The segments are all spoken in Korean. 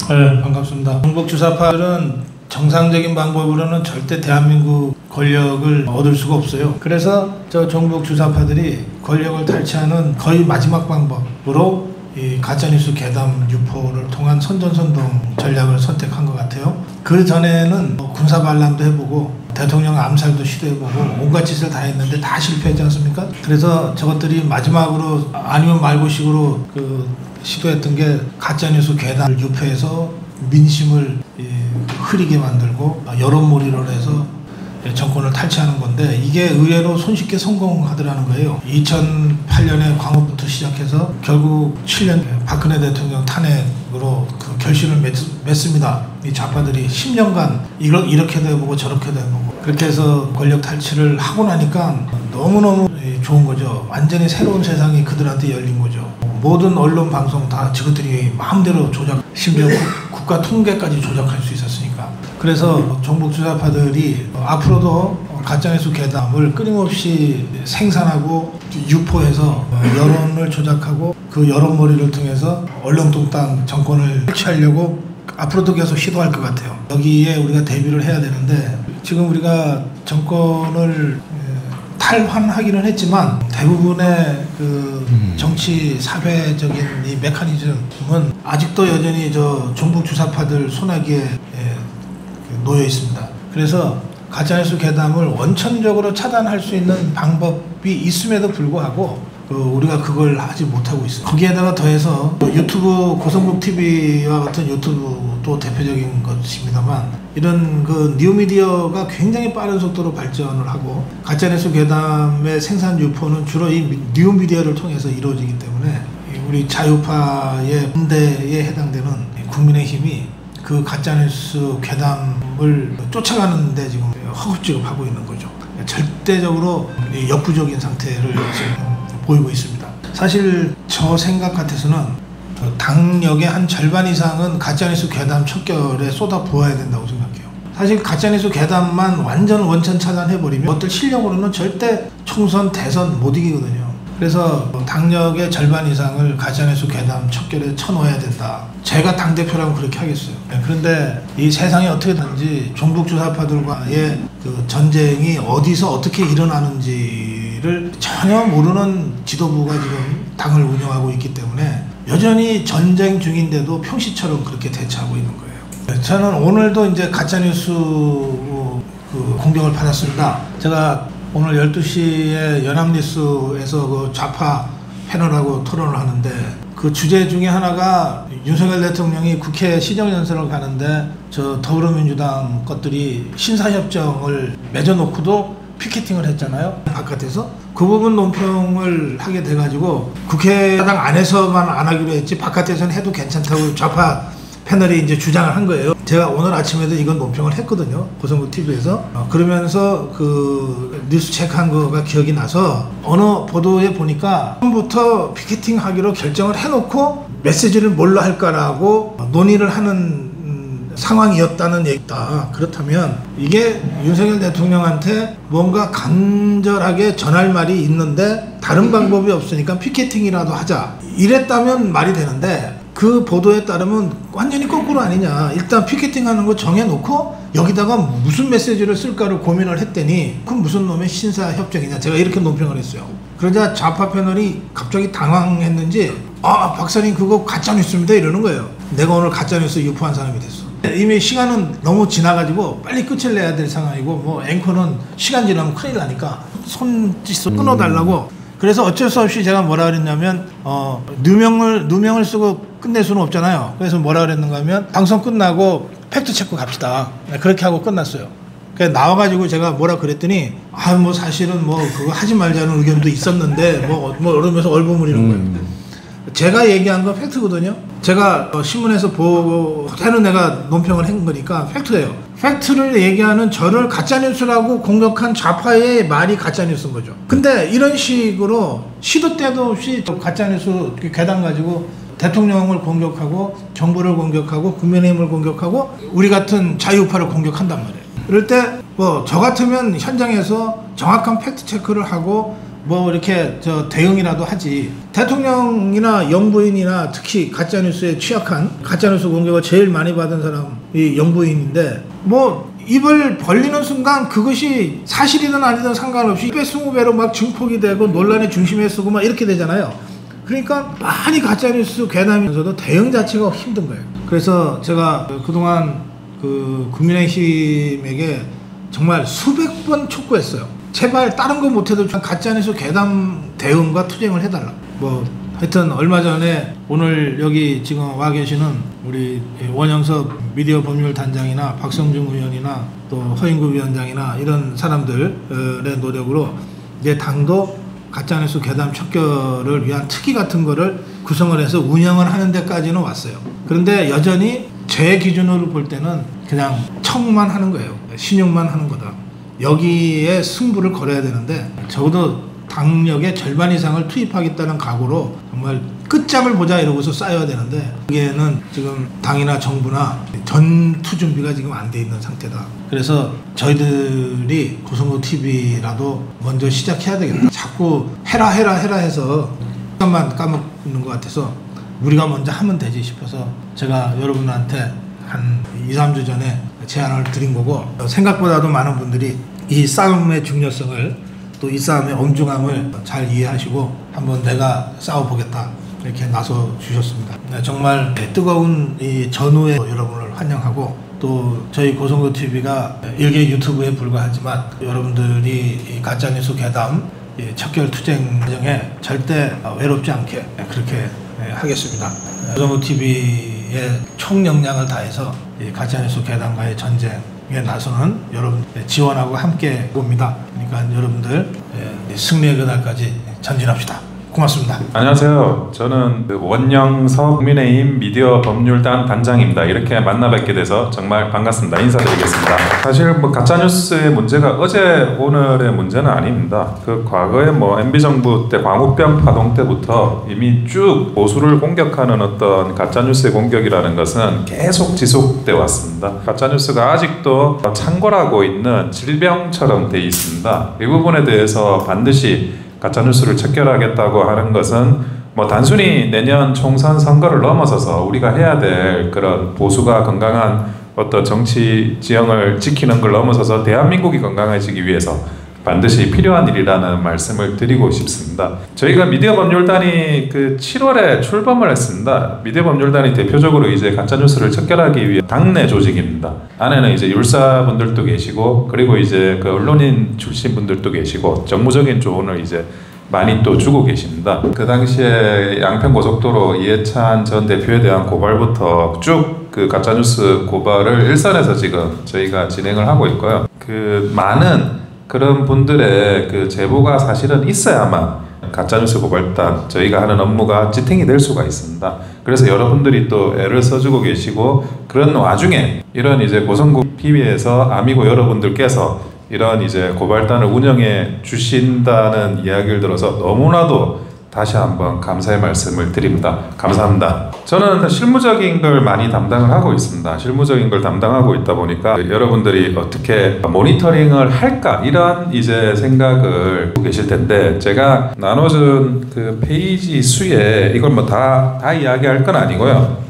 네, 반갑습니다. 정복 주사파들은 정상적인 방법으로는 절대 대한민국 권력을 얻을 수가 없어요. 그래서 저 정복 주사파들이 권력을 탈취하는 거의 마지막 방법으로 이 가짜뉴스 괴담 유포를 통한 선전선동 전략을 선택한 것 같아요. 그 전에는 군사 반란도 해보고 대통령 암살도 시도해보고 온갖 짓을 다 했는데 다 실패했지 않습니까? 그래서 저것들이 마지막으로 아니면 말고식으로 시도했던 게 가짜뉴스 괴담을 유포해서 민심을 흐리게 만들고 여론몰이를 해서 정권을 탈취하는 건데, 이게 의외로 손쉽게 성공하더라는 거예요. 2008년에 광우부터 시작해서 결국 7년 박근혜 대통령 탄핵으로 그 결실을 맺습니다. 이 좌파들이 10년간 이렇게도 해보고 저렇게도 해보고 그렇게 해서 권력 탈취를 하고 나니까 너무너무 좋은 거죠. 완전히 새로운 세상이 그들한테 열린 거죠. 모든 언론 방송 다 저것들이 마음대로 조작, 심지어 국가 통계까지 조작할 수 있었으니까. 그래서 정복 주사파들이 앞으로도 가짜뉴스 괴담을 끊임없이 생산하고 유포해서 여론을 조작하고 그 여론몰이를 통해서 얼렁뚱땅 정권을 해치하려고 앞으로도 계속 시도할 것 같아요. 여기에 우리가 대비를 해야 되는데, 지금 우리가 정권을 탈환하기는 했지만 대부분의 그 정치 사회적인 이 메커니즘은 아직도 여전히 저 정복 주사파들 손아귀에 놓여 있습니다. 그래서 가짜뉴스 괴담을 원천적으로 차단할 수 있는 방법이 있음에도 불구하고 우리가 그걸 하지 못하고 있어요. 거기에다가 더해서 유튜브, 고성국 TV와 같은 유튜브도 대표적인 것입니다만, 이런 그 뉴미디어가 굉장히 빠른 속도로 발전을 하고 가짜뉴스 괴담의 생산 유포는 주로 이 뉴미디어를 통해서 이루어지기 때문에 우리 자유파의 군대에 해당되는 국민의힘이 그 가짜뉴스 괴담을 쫓아가는 데 지금 허겁지겁하고 있는 거죠. 절대적으로 역부족인 상태를 지금 보이고 있습니다. 사실 저 생각 같아서는 당력의 한 절반 이상은 가짜뉴스 괴담 척결에 쏟아 부어야 된다고 생각해요. 사실 가짜뉴스 괴담만 완전 원천 차단해버리면 어떤 실력으로는 절대 총선, 대선 못 이기거든요. 그래서 당력의 절반 이상을 가짜뉴스 괴담 척결에 쳐넣어야 된다. 제가 당대표라면 그렇게 하겠어요. 그런데 이 세상이 어떻게 되는지, 종북 주사파들과의 그 전쟁이 어디서 어떻게 일어나는지를 전혀 모르는 지도부가 지금 당을 운영하고 있기 때문에 여전히 전쟁 중인데도 평시처럼 그렇게 대처하고 있는 거예요. 저는 오늘도 이제 가짜뉴스 공격을 받았습니다. 제가 오늘 12시에 연합뉴스에서 그 좌파 패널하고 토론을 하는데, 그 주제 중에 하나가 윤석열 대통령이 국회 시정연설을 가는데 저 더불어민주당 것들이 신사협정을 맺어놓고도 피켓팅을 했잖아요, 바깥에서. 그 부분 논평을 하게 돼가지고 국회의당 안에서만 안 하기로 했지 바깥에서는 해도 괜찮다고 좌파 패널이 이제 주장을 한 거예요. 제가 오늘 아침에도 이건 논평을 했거든요, 고성국 TV에서. 그러면서 그 뉴스 체크한 거가 기억이 나서 어느 보도에 보니까 처음부터 피켓팅 하기로 결정을 해놓고 메시지를 뭘로 할까라고 논의를 하는 상황이었다는 얘기다. 그렇다면 이게 윤석열 대통령한테 뭔가 간절하게 전할 말이 있는데 다른 방법이 없으니까 피켓팅이라도 하자, 이랬다면 말이 되는데, 그 보도에 따르면 완전히 거꾸로 아니냐. 일단 피켓팅하는 거 정해놓고 여기다가 무슨 메시지를 쓸까를 고민을 했더니 그건 무슨 놈의 신사협정이냐, 제가 이렇게 논평을 했어요. 그러자 좌파 패널이 갑자기 당황했는지 박사님 그거 가짜뉴스입니다 이러는 거예요. 내가 오늘 가짜뉴스 유포한 사람이 됐어. 이미 시간은 너무 지나가지고 빨리 끝을 내야 될 상황이고, 뭐 앵커는 시간 지나면 큰일 나니까 손짓으로 끊어달라고. 그래서 어쩔 수 없이 제가 뭐라 그랬냐면 누명을 쓰고 끝낼 수는 없잖아요. 그래서 뭐라 그랬는가 하면 방송 끝나고 팩트체크 갑시다, 그렇게 하고 끝났어요. 그래서 나와가지고 제가 뭐라 그랬더니 뭐 사실은 뭐 그거 하지 말자는 의견도 있었는데 뭐 이러면서 얼버무리는 거예요. 제가 얘기한 건 팩트거든요. 제가 신문에서 보고 해는 내가 논평을 한 거니까 팩트예요. 팩트를 얘기하는 저를 가짜뉴스라고 공격한 좌파의 말이 가짜뉴스인 거죠. 근데 이런 식으로 시도 때도 없이 가짜뉴스 괴담 가지고 대통령을 공격하고 정부를 공격하고 국민의힘을 공격하고 우리 같은 자유파를 공격한단 말이에요. 그럴 때 뭐 저 같으면 현장에서 정확한 팩트 체크를 하고 뭐 이렇게 대응이라도 하지. 대통령이나 영부인이나 특히 가짜뉴스에 취약한, 가짜뉴스 공격을 제일 많이 받은 사람이 영부인인데 뭐 입을 벌리는 순간 그것이 사실이든 아니든 상관없이 10배 20배로 막 증폭이 되고 논란의 중심에 서고 막 이렇게 되잖아요. 그러니까 많이 가짜뉴스 괴담이면서도 대응 자체가 힘든 거예요. 그래서 제가 그동안 국민의힘에게 정말 수백 번 촉구했어요. 제발 다른 거 못해도 가짜뉴스 괴담 대응과 투쟁을 해달라. 뭐 하여튼 얼마 전에 오늘 여기 지금 와 계시는 우리 원영섭 미디어 법률 단장이나 박성중 의원이나 또 허인구 위원장이나 이런 사람들의 노력으로 이제 당도 가짜뉴스 괴담 척결을 위한 특위 같은 거를 구성을 해서 운영을 하는 데까지는 왔어요. 그런데 여전히 제 기준으로 볼 때는 그냥 척만 하는 거예요. 신용만 하는 거다. 여기에 승부를 걸어야 되는데 적어도 당력의 절반 이상을 투입하겠다는 각오로 정말 끝장을 보자 이러고서 쌓여야 되는데 여기에는 지금 당이나 정부나 전투 준비가 지금 안 돼 있는 상태다. 그래서 저희들이 고성고 TV라도 먼저 시작해야 되겠다. 자꾸 해라 해서 시간만 까먹는 것 같아서 우리가 먼저 하면 되지 싶어서 제가 여러분한테 한 2-3주 전에 제안을 드린 거고, 생각보다도 많은 분들이 이 싸움의 중요성을 또 이 싸움의 엄중함을 잘 이해하시고 한번 내가 싸워보겠다 이렇게 나서 주셨습니다. 네, 정말 뜨거운 이 전후에 여러분을 환영하고, 또 저희 고성고 TV가 일개 유튜브에 불과하지만 여러분들이 이 가짜뉴스 괴담 척결 투쟁 과정에 절대 외롭지 않게 그렇게 하겠습니다. 고성고 TV의 총역량을 다해서 이 가짜뉴스 괴담과의 전쟁에 나서는 여러분 지원하고 함께 봅니다. 그러니까 여러분들 승리의 그날까지 전진합시다. 고맙습니다. 안녕하세요. 저는 원영섭 국민의힘 미디어 법률단 단장입니다. 이렇게 만나 뵙게 돼서 정말 반갑습니다. 인사드리겠습니다. 사실 뭐 가짜뉴스의 문제가 어제 오늘의 문제는 아닙니다. 그 과거에 뭐 MB정부 때 광우병 파동 때부터 이미 쭉 보수를 공격하는 어떤 가짜뉴스의 공격이라는 것은 계속 지속돼 왔습니다. 가짜뉴스가 아직도 창궐하고 있는 질병처럼 돼 있습니다. 이 부분에 대해서 반드시 가짜뉴스를 척결하겠다고 하는 것은 뭐 단순히 내년 총선 선거를 넘어서서 우리가 해야 될 그런 보수가 건강한 어떤 정치 지형을 지키는 걸 넘어서서 대한민국이 건강해지기 위해서 반드시 필요한 일이라는 말씀을 드리고 싶습니다. 저희가 미디어 법률단이 7월에 출범을 했습니다. 미디어 법률단이 대표적으로 이제 가짜뉴스를 척결하기 위해 당내 조직입니다. 안에는 이제 율사분들도 계시고, 그리고 이제 그 언론인 출신 분들도 계시고, 정무적인 조언을 이제 많이 또 주고 계십니다. 그 당시에 양평고속도로 이해찬 전 대표에 대한 고발부터 쭉 그 가짜뉴스 고발을 일선에서 지금 저희가 진행을 하고 있고요. 그 많은 그런 분들의 그 제보가 사실은 있어야만 가짜뉴스 고발단 저희가 하는 업무가 지탱이 될 수가 있습니다. 그래서 여러분들이 또 애를 써주고 계시고, 그런 와중에 이런 이제 고성고 TV에서 아미고 여러분들께서 이런 이제 고발단을 운영해 주신다는 이야기를 들어서 너무나도 다시 한번 감사의 말씀을 드립니다. 감사합니다. 저는 실무적인 걸 많이 담당을 하고 있습니다. 실무적인 걸 담당하고 있다 보니까 여러분들이 어떻게 모니터링을 할까 이런 이제 생각을 하고 계실 텐데, 제가 나눠준 그 페이지 수에 이걸 뭐 다 이야기할 건 아니고요.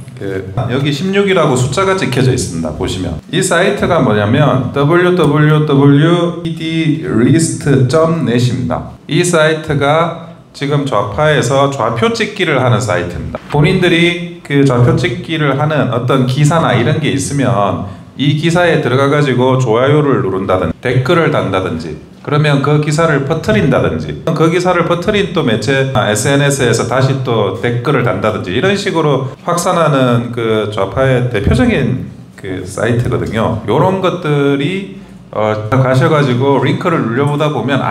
여기 16이라고 숫자가 찍혀져 있습니다. 보시면 이 사이트가 뭐냐면 www.edlist.net입니다. 이 사이트가 지금 좌파에서 좌표 찍기를 하는 사이트입니다. 본인들이 그 좌표 찍기를 하는 어떤 기사나 이런 게 있으면 이 기사에 들어가 가지고 좋아요를 누른다든지 댓글을 단다든지, 그러면 그 기사를 퍼뜨린다든지, 그 기사를 퍼뜨린 또 매체 SNS에서 다시 또 댓글을 단다든지, 이런 식으로 확산하는 그 좌파의 대표적인 그 사이트거든요. 이런 것들이 가셔가지고 링크를 눌려보다 보면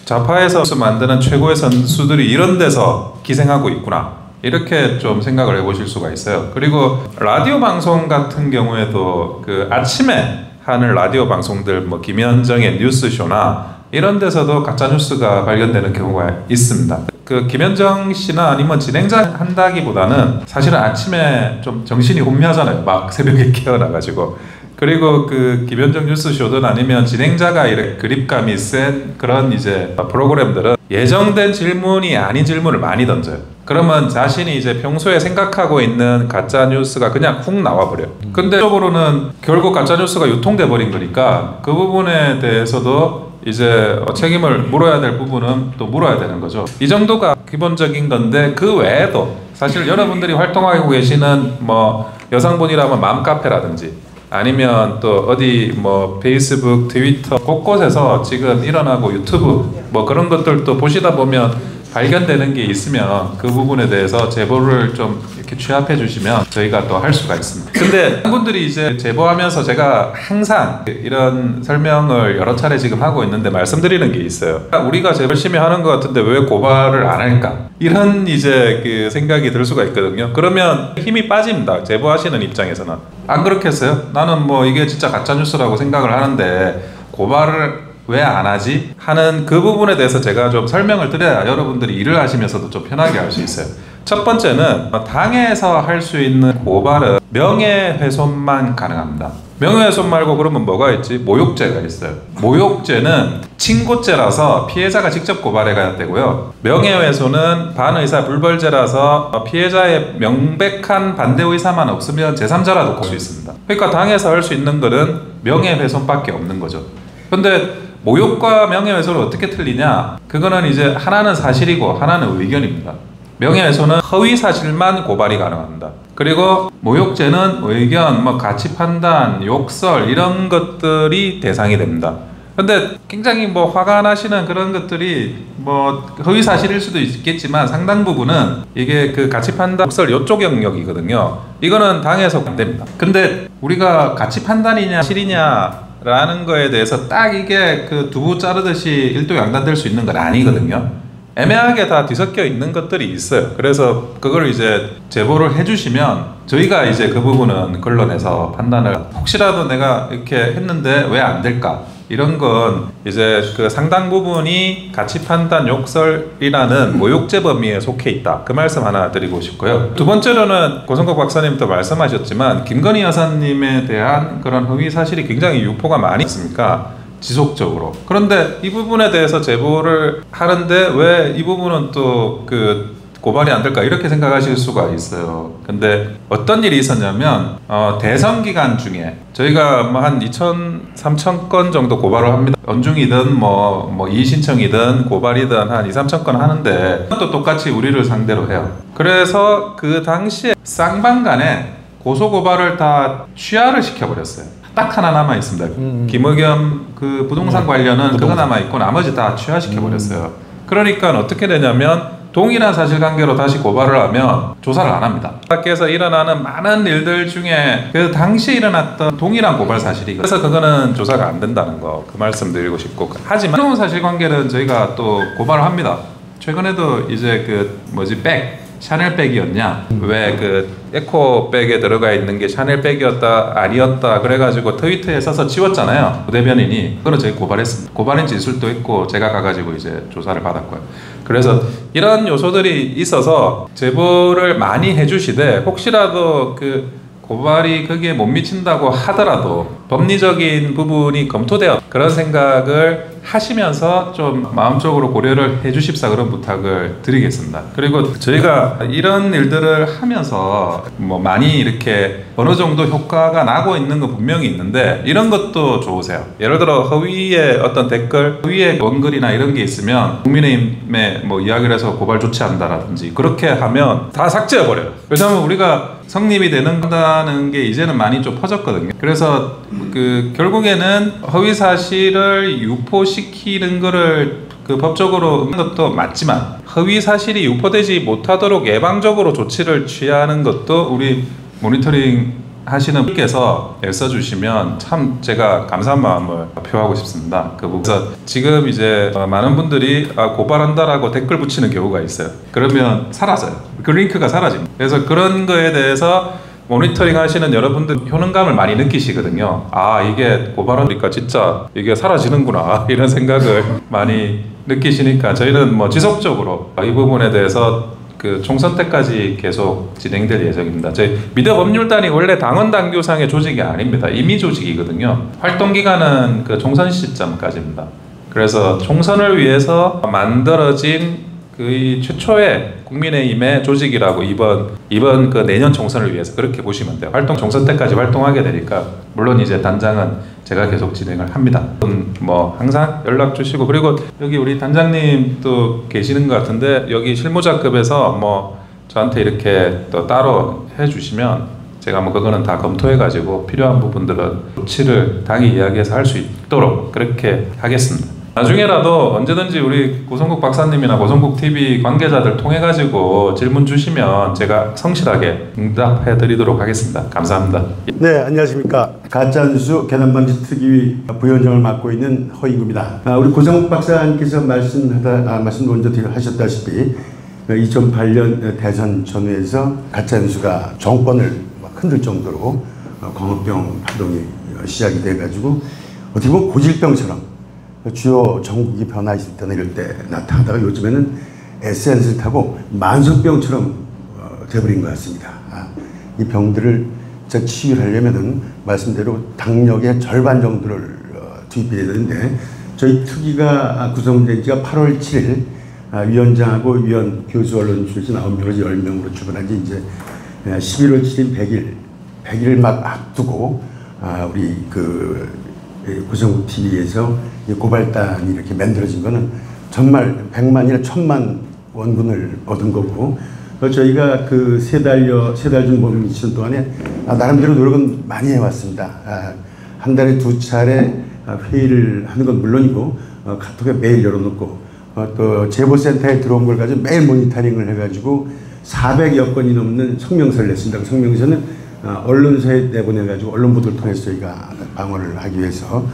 좌파에서 만드는 최고의 선수들이 이런 데서 기생하고 있구나, 이렇게 좀 생각을 해보실 수가 있어요. 그리고 라디오 방송 같은 경우에도 그 아침에 하는 라디오 방송들, 뭐 김현정의 뉴스쇼나 이런 데서도 가짜뉴스가 발견되는 경우가 있습니다. 그 김현정 씨나 아니면 진행자 한다기보다는 사실은 아침에 좀 정신이 혼미하잖아요. 막 새벽에 깨어나가지고 그리고 그 김현정 뉴스쇼든 아니면 진행자가 이렇게 그립감이 센 그런 이제 프로그램들은 예정된 질문이 아닌 질문을 많이 던져요. 그러면 자신이 이제 평소에 생각하고 있는 가짜 뉴스가 그냥 훅 나와버려. 근데 쪽으로는 결국 가짜 뉴스가 유통돼 버린 거니까 그 부분에 대해서도 이제 책임을 물어야 될 부분은 또 물어야 되는 거죠. 이 정도가 기본적인 건데 그 외에도 사실 여러분들이 활동하고 계시는 뭐 여성분이라면 맘카페라든지 아니면 또 어디 뭐 페이스북, 트위터 곳곳에서 지금 일어나고 유튜브 뭐 그런 것들도 보시다 보면 발견되는 게 있으면 그 부분에 대해서 제보를 좀 이렇게 취합해 주시면 저희가 또 할 수가 있습니다. 근데 분들이 이제 제보하면서 제가 항상 이런 설명을 여러 차례 지금 하고 있는데 말씀드리는 게 있어요. 우리가 제일 열심히 하는 것 같은데 왜 고발을 안 할까? 이런 이제 그 생각이 들 수가 있거든요. 그러면 힘이 빠집니다. 제보하시는 입장에서는. 안 그렇겠어요? 나는 뭐 이게 진짜 가짜뉴스라고 생각을 하는데 고발을 왜 안 하지? 하는 그 부분에 대해서 제가 좀 설명을 드려야 여러분들이 일을 하시면서도 좀 편하게 할 수 있어요. 첫 번째는 당에서 할 수 있는 고발은 명예훼손만 가능합니다. 명예훼손 말고 그러면 뭐가 있지? 모욕죄가 있어요. 모욕죄는 친고죄라서 피해자가 직접 고발해야 되고요. 명예훼손은 반의사 불벌죄라서 피해자의 명백한 반대 의사만 없으면 제3자라도 갈 수 있습니다. 그러니까 당에서 할 수 있는 것은 명예훼손밖에 없는 거죠. 근데 모욕과 명예훼손을 어떻게 틀리냐? 그거는 이제 하나는 사실이고 하나는 의견입니다. 명예훼손은 허위 사실만 고발이 가능합니다. 그리고 모욕죄는 의견, 뭐 가치 판단, 욕설 이런 것들이 대상이 됩니다. 근데 굉장히 뭐 화가 나시는 그런 것들이 뭐 허위 사실일 수도 있겠지만 상당 부분은 이게 그 가치 판단, 욕설 이쪽 영역이거든요. 이거는 당해서 안 됩니다. 근데 우리가 가치 판단이냐 실이냐 라는 거에 대해서 딱 이게 그 두부 자르듯이 일도양단될 수 있는 건 아니거든요. 애매하게 다 뒤섞여 있는 것들이 있어요. 그래서 그걸 이제 제보를 해주시면 저희가 이제 그 부분은 걸러내서 판단을 혹시라도 내가 이렇게 했는데 왜 안 될까? 이런 건 이제 그 상당 부분이 가치 판단 욕설이라는 모욕죄 범위에 속해 있다. 그 말씀 하나 드리고 싶고요. 두 번째로는 고성국 박사님도 말씀하셨지만 김건희 여사님에 대한 그런 허위 사실이 굉장히 유포가 많이 있습니까? 지속적으로. 그런데 이 부분에 대해서 제보를 하는데 왜 이 부분은 또 그 고발이 안 될까 이렇게 생각하실 수가 있어요. 근데 어떤 일이 있었냐면 대선 기간 중에 저희가 뭐 한 2,000, 3,000건 정도 고발을 합니다. 연중이든 뭐 이의신청이든 고발이든 한 2, 3천 건 하는데 또 똑같이 우리를 상대로 해요. 그래서 그 당시에 쌍방간에 고소고발을 다 취하를 시켜버렸어요. 딱 하나 남아 있습니다. 김의겸 그 부동산 관련은 그거 남아 있고 나머지 다 취하시켜버렸어요. 그러니까 어떻게 되냐면 동일한 사실관계로 다시 고발을 하면 조사를 안 합니다. 밖에서 일어나는 많은 일들 중에 그 당시에 일어났던 동일한 고발 사실이 그래서 그거는 조사가 안 된다는 거 그 말씀 드리고 싶고 하지만 새로운 사실관계는 저희가 또 고발을 합니다. 최근에도 이제 그 샤넬백이었냐? 왜 그 에코백에 들어가 있는 게 샤넬백이었다 아니었다 그래가지고 트위터에 써서 지웠잖아요. 대변인이 그거는 저희 고발했습니다. 고발인 진술도 있고 제가 가가지고 이제 조사를 받았고요. 그래서 이런 요소들이 있어서 제보를 많이 해주시되 혹시라도 그 고발이 거기에 못 미친다고 하더라도 법리적인 부분이 검토되어 그런 생각을 하시면서 좀 마음적으로 고려를 해주십사 그런 부탁을 드리겠습니다. 그리고 저희가 이런 일들을 하면서 뭐 많이 이렇게 어느 정도 효과가 나고 있는 건 분명히 있는데 이런 것도 좋으세요. 예를 들어 허위의 어떤 댓글, 허위의 원글이나 이런 게 있으면 국민의힘에 뭐 이야기를 해서 고발 조치한다라든지 그렇게 하면 다 삭제해버려요. 왜냐하면 우리가 성립이 되는다는 게 이제는 많이 좀 퍼졌거든요. 그래서 그 결국에는 허위 사실을 유포시키는 거를 그 법적으로 하는 것도 맞지만 허위 사실이 유포되지 못하도록 예방적으로 조치를 취하는 것도 우리 모니터링 하시는 분께서 애써주시면 참 제가 감사한 마음을 표하고 싶습니다. 그래서 지금 이제 많은 분들이 고발한다라고 댓글 붙이는 경우가 있어요. 그러면 사라져요. 그 링크가 사라집니다. 그래서 그런 거에 대해서 모니터링 하시는 여러분들 효능감을 많이 느끼시거든요. 아 이게 고발하니까 진짜 이게 사라지는구나 이런 생각을 많이 느끼시니까 저희는 뭐 지속적으로 이 부분에 대해서 그 총선 때까지 계속 진행될 예정입니다. 저희 미디어 법률단이 원래 당원 당규상의 조직이 아닙니다. 임의 조직이거든요. 활동 기간은 그 총선 시점까지입니다. 그래서 총선을 위해서 만들어진 그 최초의 국민의힘의 조직이라고 이번 그 내년 총선을 위해서 그렇게 보시면 돼요. 총선 때까지 활동하게 되니까 물론 이제 단장은 제가 계속 진행을 합니다. 뭐 항상 연락 주시고, 그리고 여기 우리 단장님 또 계시는 것 같은데 여기 실무자급에서 뭐 저한테 이렇게 또 따로 해주시면 제가 뭐 그거는 다 검토해가지고 필요한 부분들은 조치를 당이 이야기해서 할 수 있도록 그렇게 하겠습니다. 나중에라도 언제든지 우리 고성국 박사님이나 고성국 TV 관계자들 통해 가지고 질문 주시면 제가 성실하게 응답해 드리도록 하겠습니다. 감사합니다. 네, 안녕하십니까. 가짜뉴스 개단방지 특위 부위원장을 맡고 있는 허인구입니다. 우리 고성국 박사님께서 말씀 먼저 하셨다시피 2008년 대선 전후에서 가짜뉴스가 정권을 흔들 정도로 광우병 파동이 시작이 돼가지고 어떻게 보면 고질병처럼 주요 전국이 변화했을 때는 이럴 때 나타나다가 요즘에는 SNS를 타고 만성병처럼 돼버린 것 같습니다. 이 병들을 치유를 하려면은 말씀대로 당력의 절반 정도를 투입해야 되는데 저희 특위가 구성된 지가 8월 7일 위원장하고 위원 교수 언론 출신 9명에서 10명으로 출근한 지 이제 11월 7일 100일 막 앞두고 우리 고성국 TV에서 고발단이 이렇게 만들어진 거는 정말 100만이나 1000만 원군을 얻은 거고, 저희가 그 세 달 정도 미치는 동안에 나름대로 노력은 많이 해왔습니다. 한 달에 2차례 회의를 하는 건 물론이고 카톡에 매일 열어놓고 또 제보센터에 들어온 걸 가지고 매일 모니터링을 해가지고 400여 건이 넘는 성명서를 냈습니다. 그 성명서는 언론사에 내보내가지고 언론 보도를 통해서 저희가 방어를 하기 위해서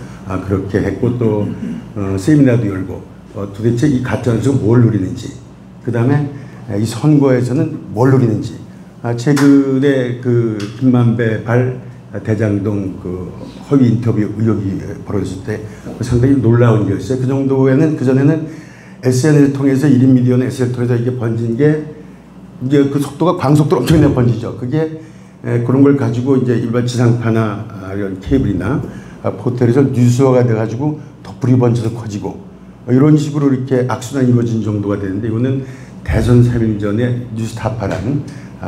그렇게 했고, 또 세미나도 열고 도대체 이 가짜뉴스가 뭘 노리는지, 그 다음에 이 선거에서는 뭘 노리는지, 최근에 그 김만배 발 대장동 그 허위 인터뷰 의혹이 벌어졌을 때 상당히 놀라운 일이었어요. 그 정도에는 그전에는 SNS를 통해서 1인 미디어는 SNS를 통해서 이게 번진 게 이제 그 속도가 광속도로 엄청나게 번지죠. 그게 그런 걸 가지고 이제 일반 지상파나 이런 케이블이나 포털에서 뉴스화가 돼가지고 덧불이 번져서 커지고 이런 식으로 이렇게 악순환이 이루어진 정도가 되는데, 이거는 대선 3일 전에 뉴스타파라는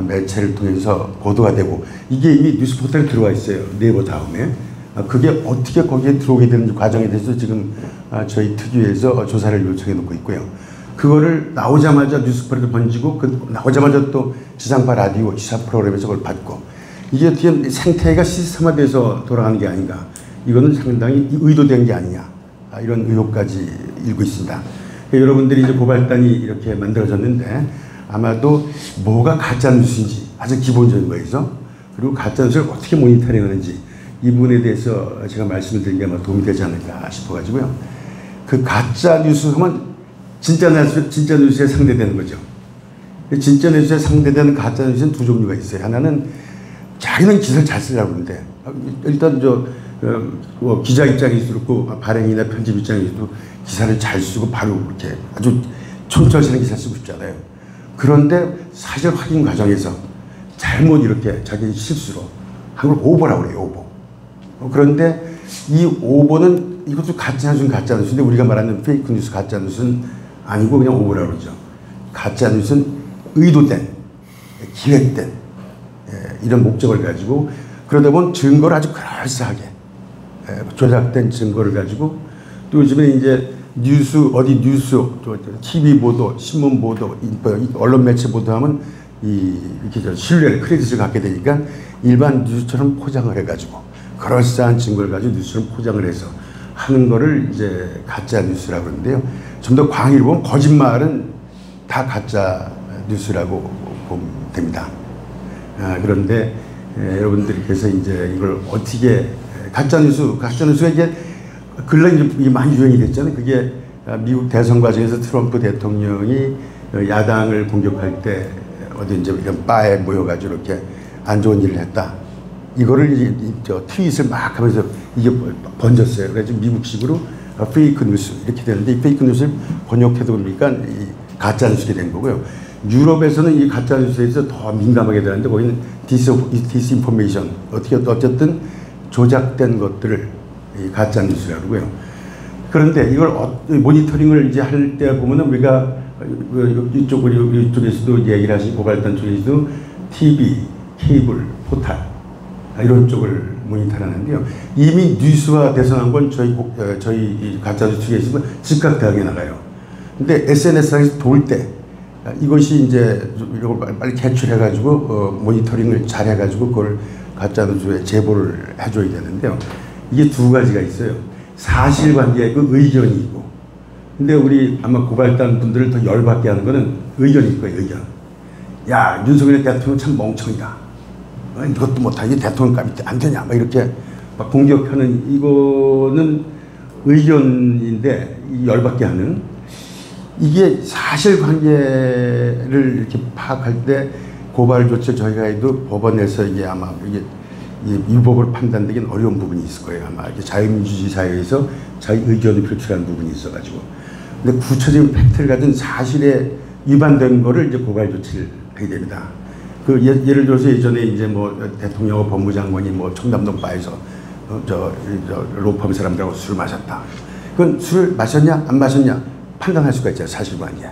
매체를 통해서 보도가 되고 이게 이미 뉴스 포털에 들어와 있어요. 네이버 다음에. 그게 어떻게 거기에 들어오게 되는지 과정에 대해서 지금 저희 특위에서 조사를 요청해 놓고 있고요. 그거를 나오자마자 뉴스포털에 번지고 나오자마자 또 지상파 라디오 시사 프로그램에서 그걸 받고, 이게 어떻게 생태계가 시스템화돼서 돌아가는 게 아닌가, 이거는 상당히 의도된 게 아니냐, 이런 의혹까지 일고 있습니다. 여러분들이 이제 고발단이 이렇게 만들어졌는데 아마도 뭐가 가짜뉴스인지 아주 기본적인 거에서, 그리고 가짜뉴스를 어떻게 모니터링하는지 이 부분에 대해서 제가 말씀을 드린 게 아마 도움이 되지 않을까 싶어가지고요. 그 가짜뉴스 하면 진짜 뉴스에 상대되는 거죠. 진짜 뉴스에 상대되는 가짜 뉴스는 두 종류가 있어요. 하나는 자기는 기사를 잘 쓰려고 그러는데, 일단 기자 입장에서 그렇고 발행이나 편집 입장에서도 기사를 잘 쓰고 바로 이렇게 아주 촌철스러운 기사 쓰고 싶잖아요. 그런데 사실 확인 과정에서 잘못 이렇게 자기 실수로 한 걸 오버라고 그래요. 오버. 그런데 이 오버는 이것도 가짜뉴스는 가짜뉴스인데 우리가 말하는 페이크 뉴스 가짜뉴스는 아니고 그냥 오버라고 그러죠. 가짜뉴스는 의도된, 기획된 이런 목적을 가지고, 그러다 보면 증거를 아주 그럴싸하게 조작된 증거를 가지고, 또 요즘에 이제 뉴스 TV 보도, 신문 보도, 언론 매체 보도하면 이렇게 신뢰를, 크레딧을 갖게 되니까 일반 뉴스처럼 포장을 해가지고 그럴싸한 증거를 가지고 뉴스처럼 포장을 해서 하는 거를 이제 가짜 뉴스라고 그러는데요. 좀 더 광의를 보면 거짓말은 다 가짜 뉴스라고 보면 됩니다. 그런데 여러분들께서 이제 이걸 어떻게 가짜뉴스가 이게 근래 이제 많이 유행이 됐잖아요. 그게 미국 대선 과정에서 트럼프 대통령이 야당을 공격할 때 어디 이제 이런 바에 모여가지고 이렇게 안 좋은 일을 했다. 이거를 이제 트윗을 막 하면서 이게 번졌어요. 그래서 미국식으로 페이크 뉴스 이렇게 되는데, 이 페이크 뉴스를 번역해도 보니까 가짜 뉴스가 된 거고요. 유럽에서는 이 가짜 뉴스에 대해서 더 민감하게 되는데 거기는 디스인포메이션 어쨌든 조작된 것들을 이 가짜 뉴스라고 그러고요. 그런데 이걸 모니터링을 이제 할 때 보면은 우리가 이쪽에서도 얘기를 하신 고발단 쪽에서도 TV, 케이블, 포탈 이런 쪽을 모니터하는데요. 이미 뉴스화 대선한 건 저희 가짜 뉴스 측에서 즉각 대응해 나가요. 근데 SNS상에서 돌 때 이것이 이제 이걸 빨리 캐치해가지고 모니터링을 잘 해가지고 그걸 가짜 뉴스에 제보를 해줘야 되는데요. 이게 두 가지가 있어요. 사실관계에 그 의견이 있고, 근데 우리 아마 고발단 분들을 더 열받게 하는 거는 의견일 거예요. 의견. 야, 윤석열 대통령 참 멍청이다. 이것도 못하지 대통령감이 안 되냐 막 이렇게 막 공격하는 이거는 의견인데 열받게 하는 이게 사실관계를 이렇게 파악할 때 고발 조치를 저희가 해도 법원에서 이게 아마 이게 위법으로 판단되긴 어려운 부분이 있을 거예요. 아마 이렇게 자유민주주의 사회에서 자기 의견을 표출하는 부분이 있어가지고. 근데 구체적인 팩트를 가진 사실에 위반된 거를 이제 고발 조치를 해야 됩니다. 그 예를 들어서 예전에 이제 뭐 대통령과 법무장관이 뭐 청담동 바에서 로펌 사람들하고 술을 마셨다. 그건 술을 마셨냐 안 마셨냐 판단할 수가 있잖아요. 사실관계.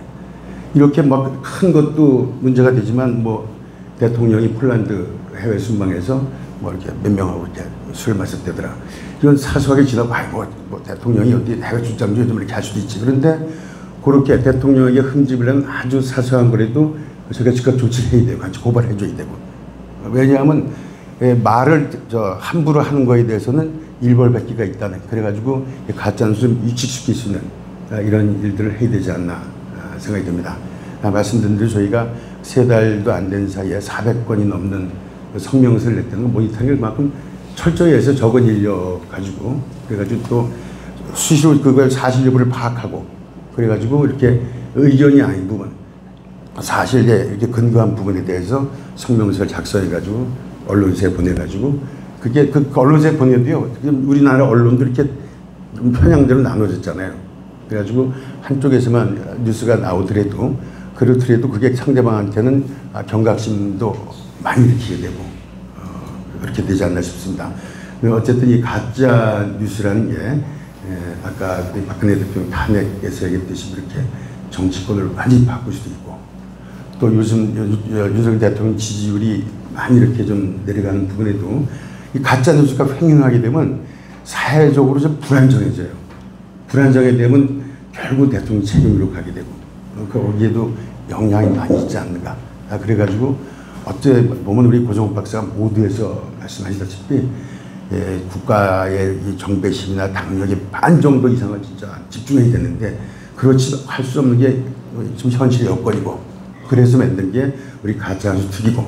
이렇게 막 큰 것도 문제가 되지만 뭐 대통령이 폴란드 해외 순방에서 뭐 이렇게 몇 명하고 이렇게 술 마셨대더라. 이건 사소하게 지나고 뭐 대통령이 어디 해외 출장 중에 좀 이렇게 할 수도 있지. 그런데 그렇게 대통령에게 흠집을 낸 아주 사소한 거라도 저희가 즉각 조치를 해야 되고 같이 고발해 줘야 되고. 왜냐하면 말을 함부로 하는 거에 대해서는 일벌백계가 있다는, 그래가지고 가짜 뉴스를 위축시킬 수 있는 이런 일들을 해야 되지 않나 생각이 듭니다. 말씀드린 대로 저희가 3달도 안 된 사이에 400건이 넘는 성명서를 냈다는 건 모니터링을 그만큼 철저히 해서 적은 인력 가지고, 그래가지고 또 수시로 그걸 사실 여부를 파악하고, 그래가지고 이렇게 의견이 아닌 부분, 사실에 이렇게 근거한 부분에 대해서 성명서를 작성해가지고 언론사에 보내가지고, 그게 그 언론사에 보내도요, 우리나라 언론도 이렇게 좀 편향대로 나눠졌잖아요. 그래가지고 한쪽에서만 뉴스가 나오더라도, 그렇더라도 그게 상대방한테는 경각심도 많이 일으키게 되고, 그렇게 되지 않나 싶습니다. 어쨌든 이 가짜 뉴스라는 게, 아까 박근혜 대통령 탄핵에서 얘기했듯이 이렇게 정치권을 완전히 바꿀 수도 있고, 또 요즘 윤석열 대통령 지지율이 많이 이렇게 좀 내려가는 부분에도 이 가짜 뉴스가 횡행하게 되면 사회적으로 좀 불안정해져요. 불안정하게 되면 결국 대통령 책임으로 가게 되고, 거기에도 영향이 많이 있지 않는가. 그래가지고 어째 보면 우리 고정욱 박사가 모두에서 말씀하시다시피 국가의 이 정배심이나 당력의 반 정도 이상을 진짜 집중해야 되는데, 그렇지 할 수 없는 게 지금 현실 여건이고, 그래서 만든 게 우리 가짜뉴스 특이고,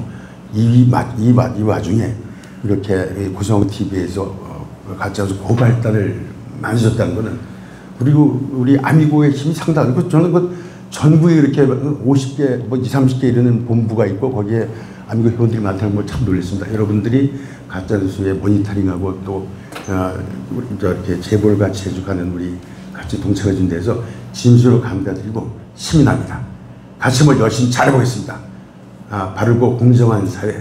이 와중에 이렇게 고정욱 TV에서 가짜뉴스 고발단을 만드셨다는 거는, 그리고 우리 아미고의 힘이 상당하고, 저는 그 전국에 이렇게 50개, 뭐 20, 30개 이르는 본부가 있고, 거기에 아미고 회원들이 많다는 걸 참 놀랐습니다. 여러분들이 가짜뉴스에 모니터링하고 또 이렇게 제보를 같이 해주가는 우리 같이 동참해 준 데서 진심으로 감사드리고 힘이 납니다. 같이 한번 열심히 잘해보겠습니다. 바르고 공정한 사회,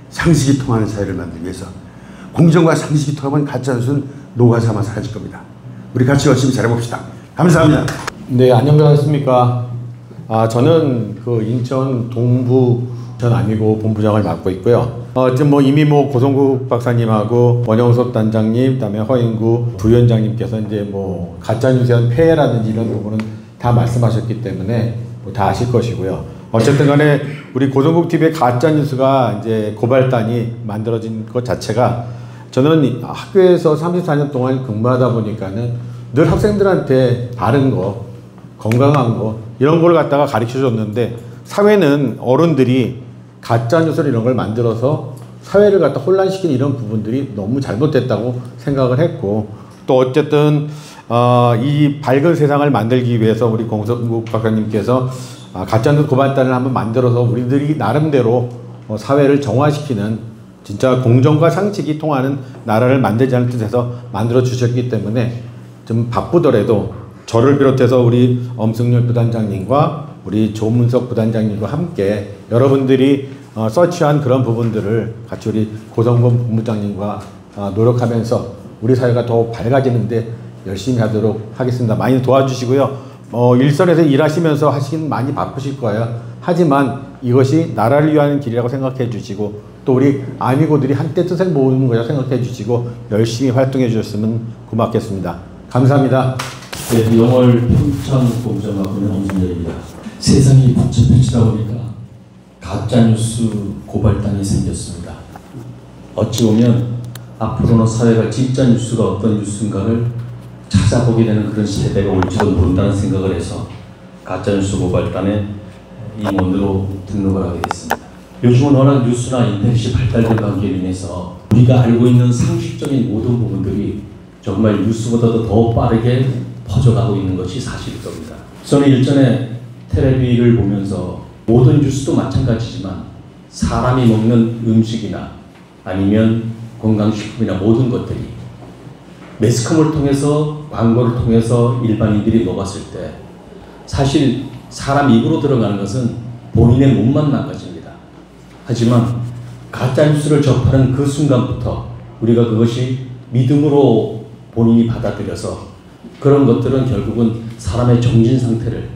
상식이 통하는 사회를 만들기 위해서, 공정과 상식이 통하면 가짜뉴스는 녹아삼아 사라질 겁니다. 우리 같이 열심히 잘해봅시다. 감사합니다. 네, 안녕하십니까. 저는 그 인천 동부 전 아미고 본부장을 맡고 있고요. 지금 뭐 이미 뭐 고성국 박사님하고 원영석 단장님, 그다음에 허인구 부위원장님께서 이제 뭐 가짜뉴스의 폐해라든지 이런 부분은 다 말씀하셨기 때문에 뭐 다 아실 것이고요. 어쨌든 간에 우리 고성국 TV의 가짜뉴스가 이제 고발단이 만들어진 것 자체가, 저는 학교에서 34년 동안 근무하다 보니까는 늘 학생들한테 바른 거, 건강한 거, 이런 걸 갖다가 가르쳐 줬는데, 사회는 어른들이 가짜뉴스를 이런 걸 만들어서 사회를 갖다 혼란시키는 이런 부분들이 너무 잘못됐다고 생각을 했고, 또 어쨌든 이 밝은 세상을 만들기 위해서 우리 공성국 박사님께서 가짜뉴스 고발단을 한번 만들어서 우리들이 나름대로 사회를 정화시키는, 진짜 공정과 상식이 통하는 나라를 만들자는 뜻에서 만들어 주셨기 때문에 좀 바쁘더라도 저를 비롯해서 우리 엄승열 부단장님과 우리 조문석 부단장님과 함께 여러분들이 서치한 그런 부분들을 같이 우리 고성범 본부장님과 노력하면서 우리 사회가 더 밝아지는데 열심히 하도록 하겠습니다. 많이 도와주시고요. 일선에서 일하시면서 하시긴 많이 바쁘실 거예요. 하지만 이것이 나라를 위한 길이라고 생각해 주시고 또 우리 아미고들이 한때 뜻을 모으는 거라고 생각해 주시고 열심히 활동해 주셨으면 고맙겠습니다. 감사합니다. 네, 영월 평창 본부장하고는 엄준열입니다. 세상이 복잡해지다 보니까 가짜뉴스 고발단이 생겼습니다. 어찌 보면 앞으로는 사회가 진짜 뉴스가 어떤 뉴스인가를 찾아보게 되는 그런 세대가 올지도 모른다는 생각을 해서 가짜뉴스 고발단에 임원으로 등록을 하게 됐습니다. 요즘은 워낙 뉴스나 인터넷이 발달된 관계로 인해서 우리가 알고 있는 상식적인 모든 부분들이 정말 뉴스보다도 더 빠르게 퍼져가고 있는 것이 사실일 겁니다. 저는 일전에 텔레비를 보면서 모든 뉴스도 마찬가지지만 사람이 먹는 음식이나 아니면 건강식품이나 모든 것들이 매스컴을 통해서 광고를 통해서 일반인들이 먹었을 때 사실 사람 입으로 들어가는 것은 본인의 몸만 망가집니다. 하지만 가짜뉴스를 접하는 그 순간부터 우리가 그것이 믿음으로 본인이 받아들여서 그런 것들은 결국은 사람의 정신 상태를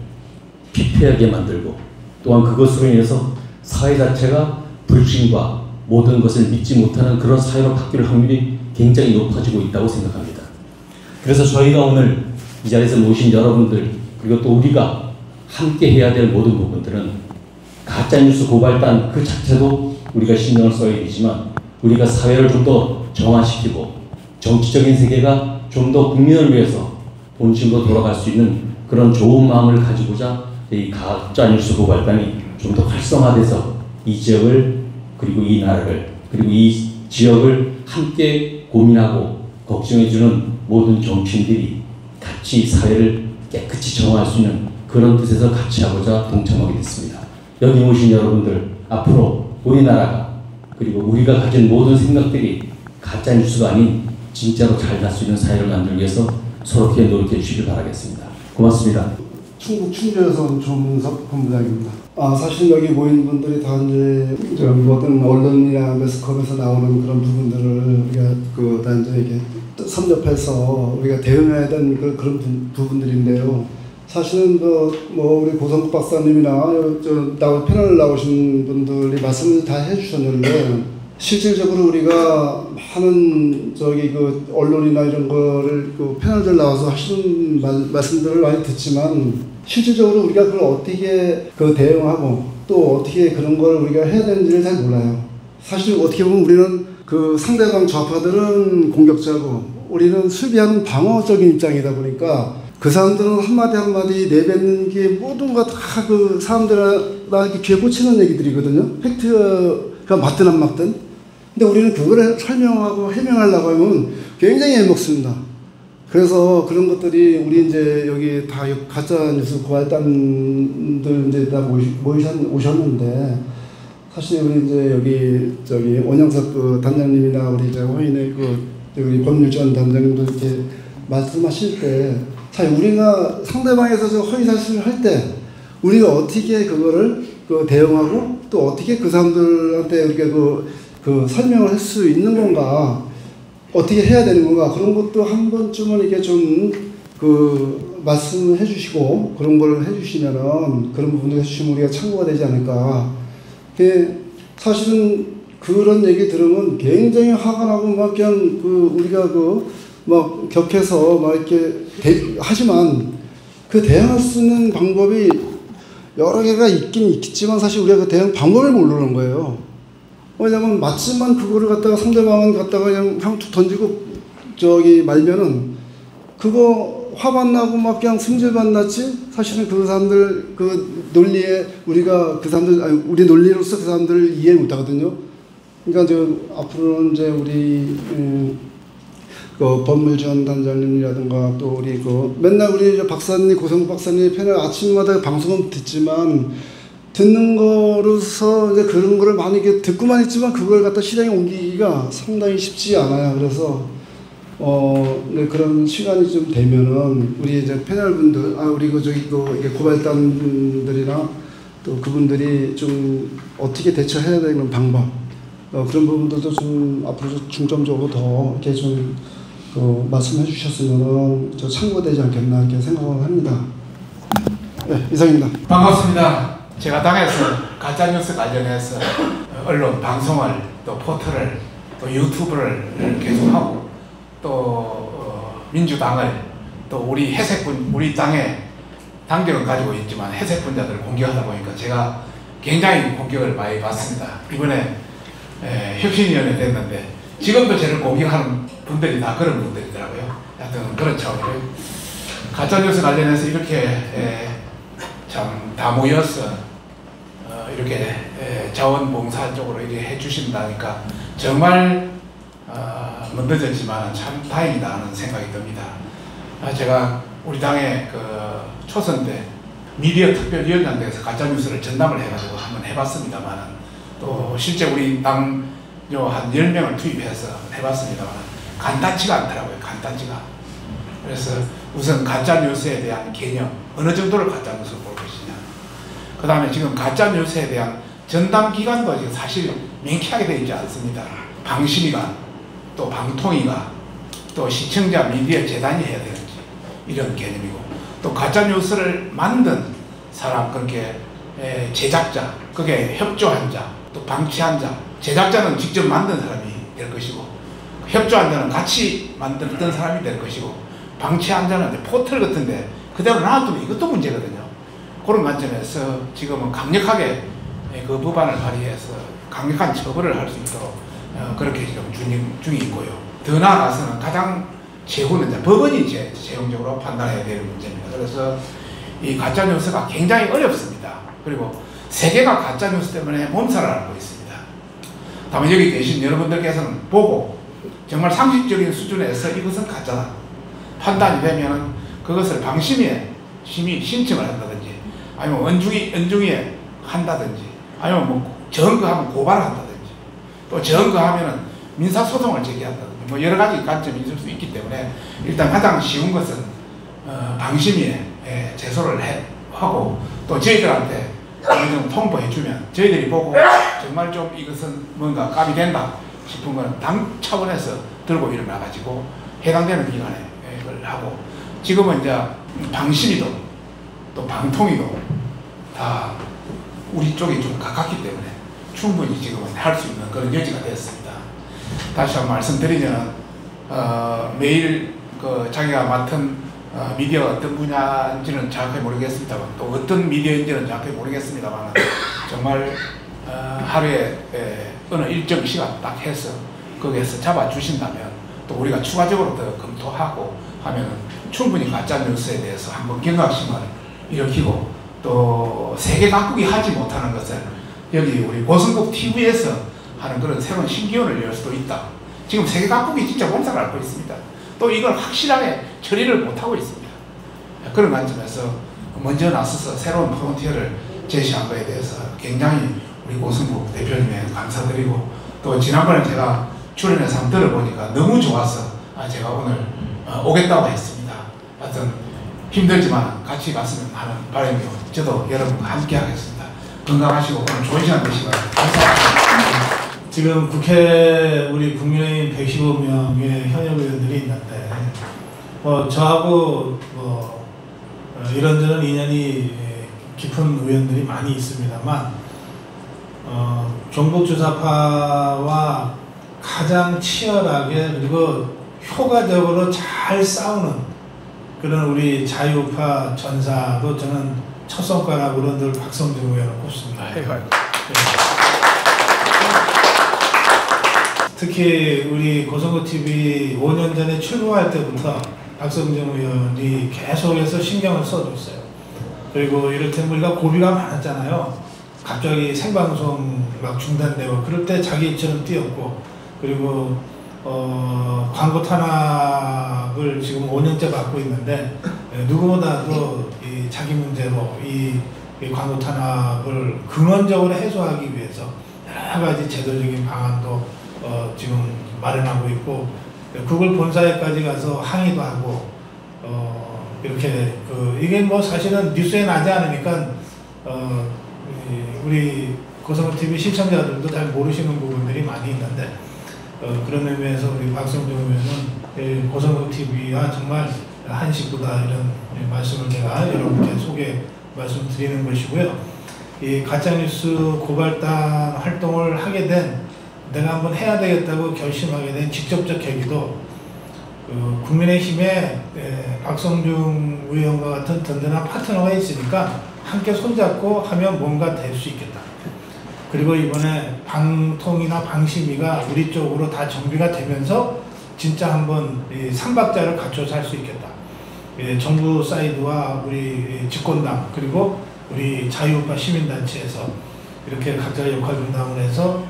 피폐하게 만들고 또한 그것으로 인해서 사회 자체가 불신과 모든 것을 믿지 못하는 그런 사회로 바뀔 확률이 굉장히 높아지고 있다고 생각합니다. 그래서 저희가 오늘 이 자리에서 모신 여러분들 그리고 또 우리가 함께 해야 될 모든 부분들은 가짜뉴스 고발단 그 자체도 우리가 신경을 써야 되지만 우리가 사회를 좀 더 정화시키고 정치적인 세계가 좀 더 국민을 위해서 본심으로 돌아갈 수 있는 그런 좋은 마음을 가지고자 이 가짜뉴스 고발단이 좀 더 활성화돼서 이 지역을 그리고 이 나라를 그리고 이 지역을 함께 고민하고 걱정해주는 모든 정치인들이 같이 사회를 깨끗이 정화할 수 있는 그런 뜻에서 같이 하고자 동참하게 됐습니다. 여기 오신 여러분들 앞으로 우리나라가 그리고 우리가 가진 모든 생각들이 가짜뉴스가 아닌 진짜로 잘 갈 수 있는 사회를 만들기 위해서 서로게 노력해 주시길 바라겠습니다. 고맙습니다. 충북 충주에서 온 조문석 본부장입니다. 사실 여기 모인 분들이 다 이제 모든 언론이나 매스컴에서 나오는 그런 부분들을 우리가 다 이제 이게 섭렵해서 우리가 대응해야 되는 그런 부분들인데요. 사실은 뭐 우리 고성국 박사님이나 패널 나오신 분들이 말씀을 다 해주셨는데 실질적으로 우리가 많은 언론이나 이런 거를 패널들 나와서 하시는 말씀들을 많이 듣지만 실질적으로 우리가 그걸 어떻게 대응하고 또 어떻게 그런 걸 우리가 해야 되는지를 잘 몰라요. 사실 어떻게 보면 우리는 상대방 좌파들은 공격자고 우리는 수비하는 방어적인 입장이다 보니까 그 사람들은 한마디 한마디 내뱉는 게 모든 거 다 그 사람들한테 귀에 꽂히는 얘기들이거든요. 팩트가 맞든 안 맞든. 근데 우리는 그거를 설명하고 해명하려고 하면 굉장히 애먹습니다. 그래서 그런 것들이 우리 이제 여기 다 가짜 뉴스 고발단들 이제 다 오셨는데 사실 우리 이제 여기 원영석 단장님이나 우리 이제 호인의 우리 법률전 단장님도 이렇게 말씀하실 때 사실 우리가 상대방에서 허위 사실을 할 때 우리가 어떻게 그거를 대응하고 또 어떻게 그 사람들한테 우리가 설명을 할 수 있는 건가, 어떻게 해야 되는 건가, 그런 것도 한 번쯤은 이게 좀 말씀을 해주시고 그런 걸 해주시면은 그런 부분을 해주시면 우리가 참고가 되지 않을까. 사실은 그런 얘기 들으면 굉장히 화가 나고 막 그냥 우리가 막 격해서 막 이렇게 하지만 대응할 수 있는 방법이 여러 개가 있긴 있겠지만 사실 우리가 그 대응 방법을 모르는 거예요. 왜냐면 맞지만 그거를 갖다가 상대방은 갖다가 그냥 툭 던지고 말면은 그거 화만 나고 막 그냥 승질만 났지 사실은 그 사람들 논리에 우리가 우리 논리로서 그 사람들을 이해 못 하거든요. 그러니까 앞으로는 이제 우리 법물전 단장님이라든가 또 우리 맨날 우리 박사님 고성국 박사님 패널 아침마다 방송은 듣지만 듣는 거로서 이제 그런 거를 많이 듣고만 있지만 그걸 갖다 실행에 옮기기가 상당히 쉽지 않아요. 그래서 네, 그런 시간이 좀 되면은 우리 이제 패널분들, 우리 이게 고발단 분들이나 또 그분들이 좀 어떻게 대처해야 되는 방법, 그런 부분들도 좀 앞으로 중점적으로 더 이렇게 좀 말씀해 주셨으면은 저 참고되지 않겠나 이렇게 생각을 합니다. 네, 이상입니다. 반갑습니다. 제가 당에서 가짜뉴스 관련해서 언론 방송을 또 포털을 또 유튜브를 계속하고 또 민주당을 또 우리 회색분 우리 당의 당정을 가지고 있지만 회색분자들을 공격하다 보니까 제가 굉장히 공격을 많이 받습니다. 이번에 혁신위원회 됐는데 지금도 저를 공격하는 분들이 다 그런 분들이더라고요. 하여튼 그런 차원이고요. 가짜뉴스 관련해서 이렇게 참 다 모여서 이렇게 자원봉사 쪽으로 이렇게 해주신다니까 정말 늦어졌지만 참 다행이다 하는 생각이 듭니다. 제가 우리 당의 그 초선 때 미디어 특별위원장대에서 가짜뉴스를 전담을 해가지고 한번 해봤습니다만 또 실제 우리 당 한 10명을 투입해서 해봤습니다만 간단치가 않더라고요. 간단치가. 그래서 우선 가짜뉴스에 대한 개념, 어느 정도를 가짜뉴스로 볼 것이냐. 그 다음에 지금 가짜뉴스에 대한 전담기관도 지금 사실 명쾌하게 되어 있지 않습니다. 방심위가, 또 방통위가, 또 시청자 미디어 재단이 해야 되는지 이런 개념이고 또 가짜뉴스를 만든 사람, 그렇게 제작자, 그게 협조한 자, 또 방치한 자, 제작자는 직접 만든 사람이 될 것이고 협조한 자는 같이 만들었던 사람이 될 것이고 방치한 자는 이제 포털 같은데 그대로 놔두면 이것도 문제거든요. 그런 관점에서 지금은 강력하게 그 법안을 발의해서 강력한 처벌을 할 수 있도록 그렇게 지금 중이 있고요. 더 나아가서는 가장 최후는 이제 법원이 최종적으로 판단해야 될 문제입니다. 그래서 이 가짜뉴스가 굉장히 어렵습니다. 그리고 세계가 가짜뉴스 때문에 몸살을 앓고 있습니다. 다만 여기 계신 여러분들께서는 보고 정말 상식적인 수준에서 이것은 가짜다 판단이 되면 그것을 방심위에 신청을 한다든지 아니면 은중위에 한다든지 아니면 뭐 증거하면 고발을 한다든지 또 증거하면 민사소송을 제기한다든지 뭐 여러 가지 관점이 있을 수 있기 때문에 일단 가장 쉬운 것은 방심위에 제소를 하고 또 저희들한테 어느 정도 통보해주면 저희들이 보고 정말 좀 이것은 뭔가 값이 된다 싶은 건 당 차원에서 들고 일어나가지고 해당되는 기관에 이걸 하고 지금은 이제 방심위도 또 방통위도 다 우리 쪽이 좀 가깝기 때문에 충분히 지금은 할 수 있는 그런 여지가 되었습니다. 다시 한번 말씀드리면 매일 그 자기가 맡은 미디어 어떤 분야인지는 정확히 모르겠습니다만 또 어떤 미디어인지는 정확히 모르겠습니다만 정말 하루에 어느 일정 시간 딱 해서 거기에서 잡아주신다면 또 우리가 추가적으로 더 검토하고 하면 충분히 가짜뉴스에 대해서 한번 경각심을 일으키고 또 세계 각국이 하지 못하는 것을 여기 우리 고성국 TV에서 하는 그런 새로운 신기원을 열 수도 있다. 지금 세계 각국이 진짜 몸살을 앓고 있습니다. 또 이걸 확실하게 처리를 못하고 있습니다. 그런 관점에서 먼저 나서서 새로운 프론티어를 제시한 것에 대해서 굉장히 우리 고성국 대표님에 감사드리고 또 지난번에 제가 출연해서 한번 들어보니까 너무 좋아서 제가 오늘 오겠다고 했습니다. 하여튼 힘들지만 같이 갔으면 하는 바람이고 저도 여러분과 함께 하겠습니다. 건강하시고 오늘 좋은 시간 되시길 바랍니다. 지금 국회 우리 국민의힘 115명의 현역 의원들이 있는데 저하고 이런저런 인연이 깊은 의원들이 많이 있습니다만 종북주사파와 가장 치열하게 그리고 효과적으로 잘 싸우는 그런 우리 자유우파 전사도 저는 첫 손가락으로 늘 박성준 의원을 꼽습니다. 특히 우리 고성국 TV 5년 전에 출범할 때부터 박성준 의원이 계속해서 신경을 써줬어요. 그리고 이를테면 우리가 고비가 많았잖아요. 갑자기 생방송 막 중단되고 그럴 때 자기처럼 뛰었고 그리고 광고 탄압을 지금 5년째 받고 있는데 누구보다도 이 자기 문제로 이 광고 탄압을 근원적으로 해소하기 위해서 여러 가지 제도적인 방안도 지금 마련하고 있고 구글 본사에까지 가서 항의도 하고 이렇게 이게 뭐 사실은 뉴스에 나지 않으니까 우리 고성국 TV 시청자들도 잘 모르시는 부분들이 많이 있는데 그런 의미에서 우리 박성중 의원은 고성국 TV와 정말 한 식구다 이런 말씀을 제가 여러분께 말씀드리는 것이고요. 이 가짜뉴스 고발단 활동을 하게 된 내가 한번 해야 되겠다고 결심하게 된 직접적 계기도 국민의힘에 박성중 의원과 같은 든든한 파트너가 있으니까 함께 손잡고 하면 뭔가 될 수 있겠다. 그리고 이번에 방통이나 방심위가 우리 쪽으로 다 정비가 되면서 진짜 한번 이 삼박자를 갖춰서 할 수 있겠다. 정부 사이드와 우리 집권당 그리고 우리 자유우파 시민단체에서 이렇게 각자의 역할 분담을 해서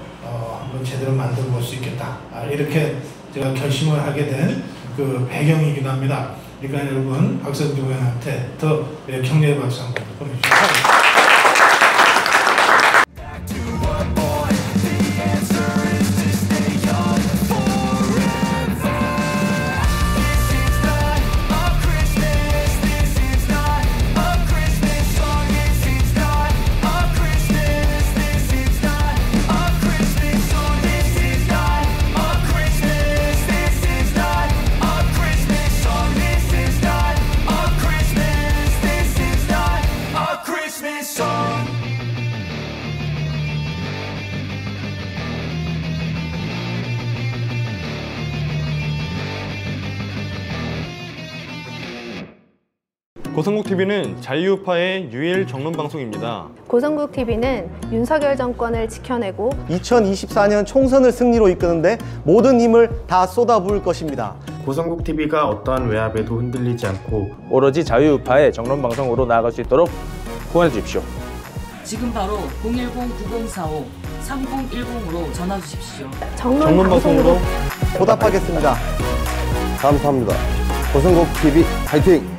한번 제대로 만들어 볼 수 있겠다. 이렇게 제가 결심을 하게 된 그 배경이기도 합니다. 그러니까 여러분 박성중 의원한테 더 격려의 박수 한번 보내주시죠. 고성국TV는 자유우파의 유일 정론 방송입니다. 고성국TV는 윤석열 정권을 지켜내고 2024년 총선을 승리로 이끄는데 모든 힘을 다 쏟아부을 것입니다. 고성국TV가 어떠한 외압에도 흔들리지 않고 오로지 자유우파의 정론 방송으로 나아갈 수 있도록 후원해 주십시오. 지금 바로 010-9045-3010으로 전화 주십시오. 정론 방송으로 보답하겠습니다. 감사합니다. 고성국TV 화이팅!